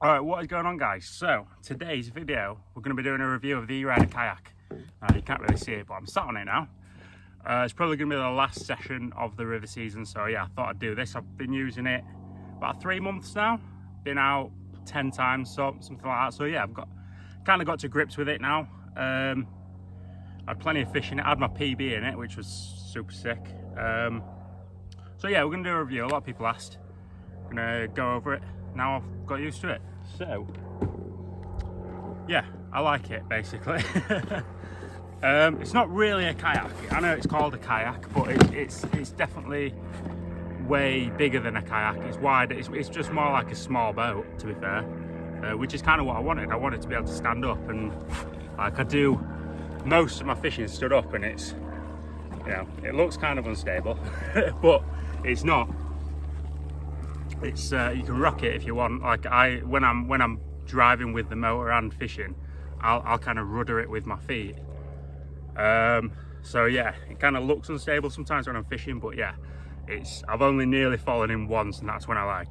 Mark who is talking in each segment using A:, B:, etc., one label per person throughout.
A: Alright, what is going on, guys? So, today's video, we're going to be doing a review of the E-Rider Kayak. You can't really see it, but I'm sat on it now. It's probably going to be the last session of the river season, so yeah, I thought I'd do this. I've been using it about 3 months now. Been out 10 times, so something like that. So yeah, I've kind of got to grips with it now. I had plenty of fishing. It had my PB in it, which was super sick. So yeah, we're going to do a review. A lot of people asked. I'm going to go over it. Now I've got used to it. So yeah, I like it basically. It's not really a kayak. I know it's called a kayak, but it's definitely way bigger than a kayak. It's wide. It's just more like a small boat, to be fair, which is kind of what I wanted. I wanted to be able to stand up, and like I do most of my fishing stood up, and it's, you know, it looks kind of unstable, but it's not. It's you can rock it if you want. Like when I'm driving with the motor and fishing, I'll kind of rudder it with my feet. So yeah, it kind of looks unstable sometimes when I'm fishing, but yeah, I've only nearly fallen in once, and that's when I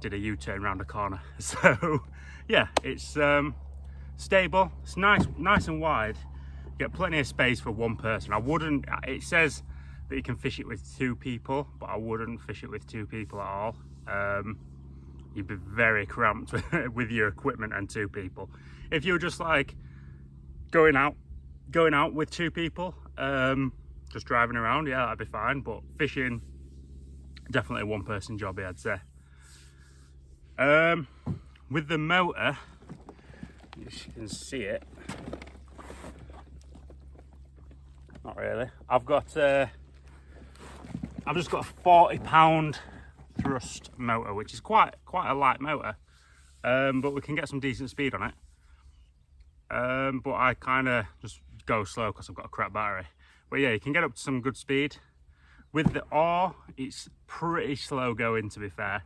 A: did a U-turn around a corner. So yeah, it's stable. It's nice and wide. You get plenty of space for one person. It says that you can fish it with 2 people, but I wouldn't fish it with 2 people at all. You'd be very cramped with your equipment and 2 people. If you're just like going out with 2 people, just driving around, yeah, that'd be fine. But fishing, definitely a 1-person job, I'd say. With the motor, you can see it. Not really. I've just got a 40-pound thrust motor, which is quite a light motor, but we can get some decent speed on it. But I kind of just go slow because I've got a crap battery. But yeah, you can get up to some good speed. With the oar, it's pretty slow going, to be fair.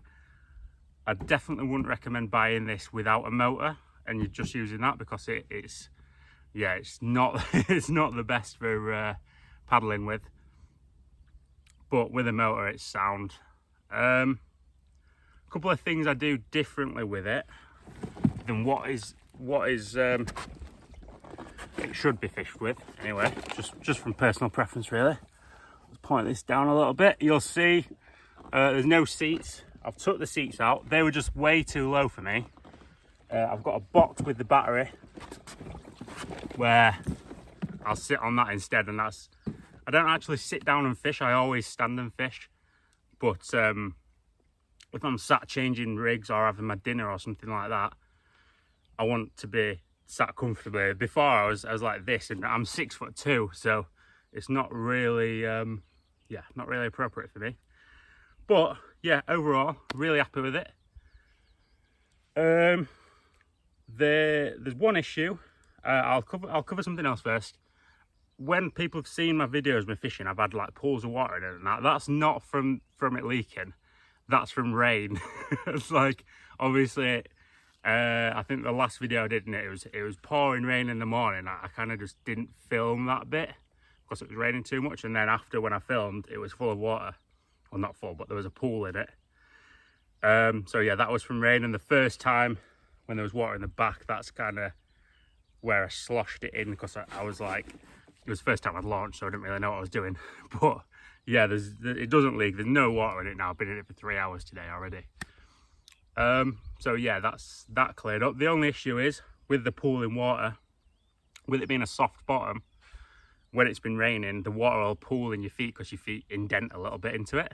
A: I definitely wouldn't recommend buying this without a motor and you're just using that, because it's not it's not the best for paddling with. But with a motor, it's sound. A couple of things I do differently with it than what is it should be fished with. Anyway, just from personal preference, really. Let's point this down a little bit. You'll see there's no seats. I've took the seats out. They were just way too low for me. I've got a box with the battery where I'll sit on that instead, and I don't actually sit down and fish. I always stand and fish. But if I'm sat changing rigs or having my dinner or something like that, I want to be sat comfortably. Before I was like this, and I'm 6'2", so it's not really not really appropriate for me. But yeah, overall, really happy with it. There's one issue. I'll cover something else first. When people have seen my videos of me fishing, I've had like pools of water in it, and that's not from it leaking. That's from rain. It's like, obviously, I think the last video I did in it was pouring rain in the morning. I kind of just didn't film that bit because it was raining too much, and then after, when I filmed, it was full of water. Well, not full, but there was a pool in it. So yeah, that was from rain. And the first time when there was water in the back, that's kind of where I sloshed it in, because I was like, it was the first time I'd launched, so I didn't really know what I was doing. But yeah, it doesn't leak. There's no water in it now. I've been in it for 3 hours today already. So yeah, that cleared up. The only issue is with the pool in water, with it being a soft bottom, when it's been raining, the water will pool in your feet because your feet indent a little bit into it.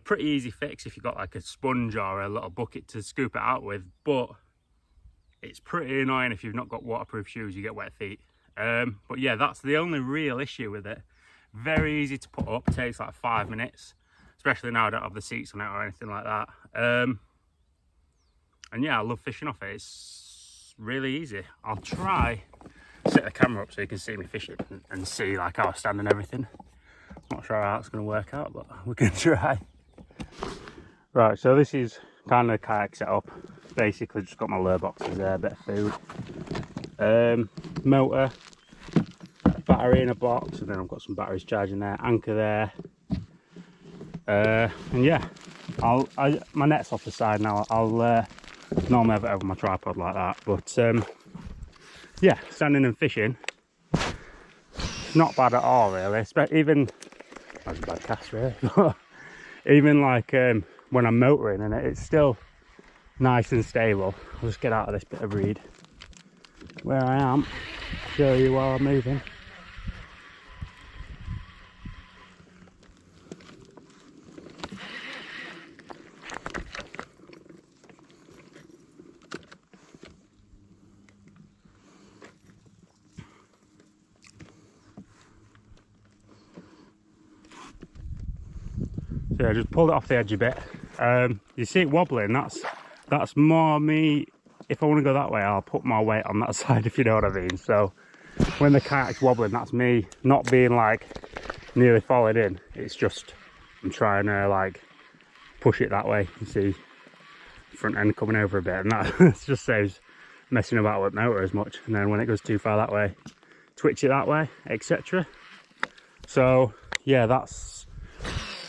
A: Pretty easy fix if you've got like a sponge or a little bucket to scoop it out with, but it's pretty annoying if you've not got waterproof shoes, you get wet feet. But yeah, that's the only real issue with it. Very easy to put up, takes like 5 minutes, especially now I don't have the seats on it or anything like that. And yeah, I love fishing off it. It's really easy. I'll try set the camera up so you can see me fishing and see like how I stand and everything. Not sure how it's going to work out, but we can try. Right, so this is kind of kayak setup. Basically just got my lure boxes there, a bit of food, motor, battery in a box, and then I've got some batteries charging there, anchor there, and yeah, my net's off the side now. I'll Normally I have it over my tripod like that, but yeah, standing and fishing, not bad at all really. Even, that's a bad cast really, but even like when I'm motoring in it, it's still nice and stable. I'll just get out of this bit of reed where I am, show you while I'm moving. So yeah, just pulled it off the edge a bit. You see it wobbling, that's more me. If I want to go that way, I'll put my weight on that side, if you know what I mean. So when the kayak's wobbling, that's me not being like nearly falling in. It's just I'm trying to like push it that way. You see front end coming over a bit, and that just saves messing about with motor as much. And then when it goes too far that way, twitch it that way, etc. So yeah, that's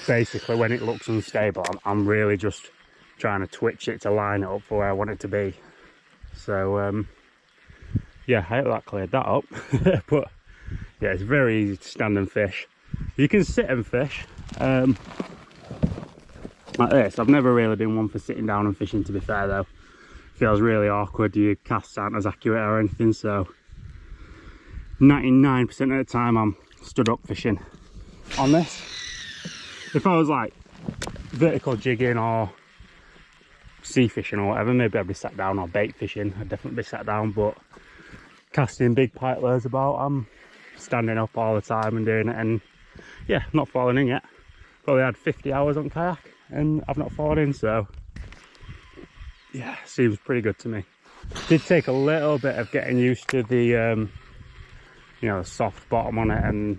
A: basically when it looks unstable. I'm really just trying to twitch it to line it up for where I want it to be. So yeah, I hope that cleared that up. But yeah, it's very easy to stand and fish. You can sit and fish like this. I've never really been one for sitting down and fishing, to be fair though. It feels really awkward, your casts aren't as accurate or anything, so 99% of the time I'm stood up fishing on this. If I was like vertical jigging or sea fishing or whatever, maybe I'd be sat down, or bait fishing, I'd definitely be sat down, but casting big pike lures about, I'm standing up all the time and doing it, and yeah, not falling in yet. Probably had 50 hours on kayak and I've not fallen in, so yeah, seems pretty good to me. Did take a little bit of getting used to the you know, soft bottom on it and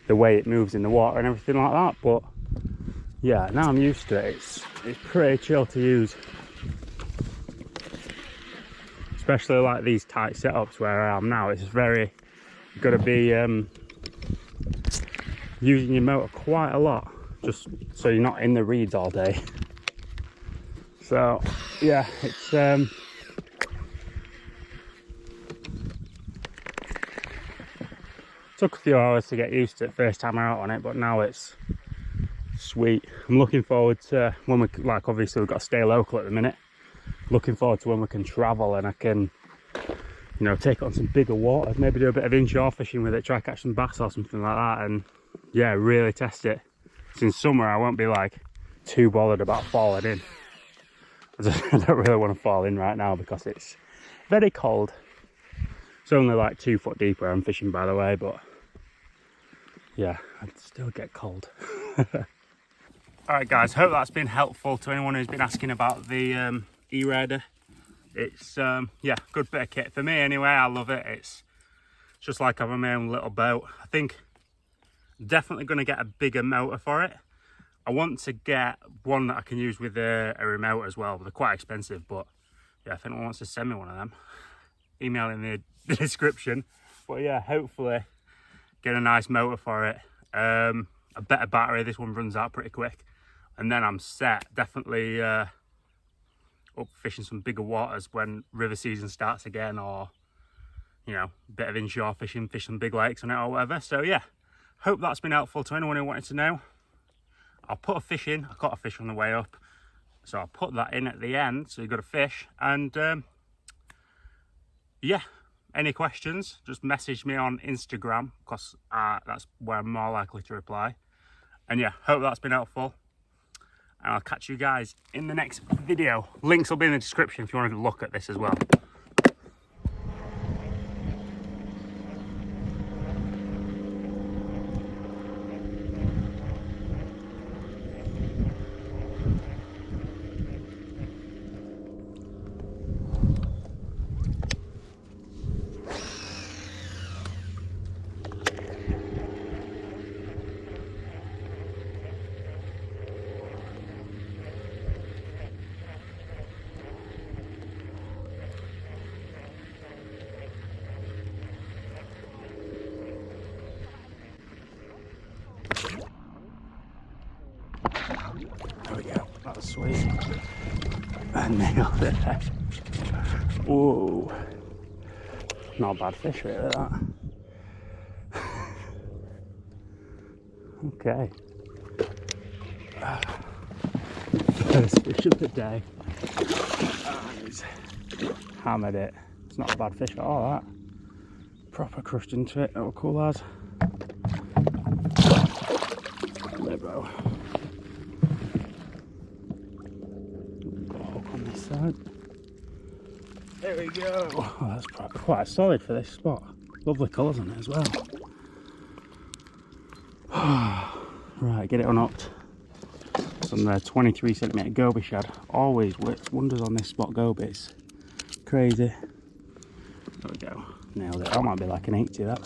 A: the way it moves in the water and everything like that, but yeah, now I'm used to it. It's pretty chill to use, especially like these tight setups where I am now. It's very got to be using your motor quite a lot, just so you're not in the reeds all day. So yeah, it's took a few hours to get used to it first time out on it, but now it's sweet. I'm looking forward to when we, like, obviously we've got to stay local at the minute, looking forward to when we can travel and I can, you know, take it on some bigger waters, maybe do a bit of inshore fishing with it, try catch some bass or something like that, and yeah, really test it. Since summer I won't be like too bothered about falling in. I don't really want to fall in right now because it's very cold. It's only like 2 foot deep where I'm fishing, by the way, but yeah, I'd still get cold. Alright guys, hope that's been helpful to anyone who's been asking about the E-Rider. It's yeah, good bit of kit for me anyway. I love it. It's just like having my own little boat. I think I'm definitely going to get a bigger motor for it. I want to get one that I can use with a remote as well. They're quite expensive, but yeah, if anyone wants to send me one of them, email in the description. But yeah, hopefully get a nice motor for it, a better battery. This one runs out pretty quick, and then I'm set. Definitely up fishing some bigger waters when river season starts again, or you know, a bit of inshore fishing, fish some big lakes on it or whatever. So yeah, hope that's been helpful to anyone who wanted to know. I'll put a fish in. I caught a fish on the way up, so I'll put that in at the end, so you've got a fish. And yeah, any questions, just message me on Instagram, because that's where I'm more likely to reply. And yeah, hope that's been helpful, and I'll catch you guys in the next video. Links will be in the description if you want to look at this as well. There we go, that was sweet. I nailed it. Whoa. Not a bad fish, really, that. Okay. First fish of the day. And hammered it. It's not a bad fish at all, that. Proper crushed into it. Oh, cool, lads. There, bro. Got a hook on this side. There we go. Oh, that's quite solid for this spot. Lovely colours on it as well. Right, get it unhooked. Some 23cm goby shad. Always works wonders on this spot gobies. Crazy. There we go. Nailed it. That might be like an 80, that.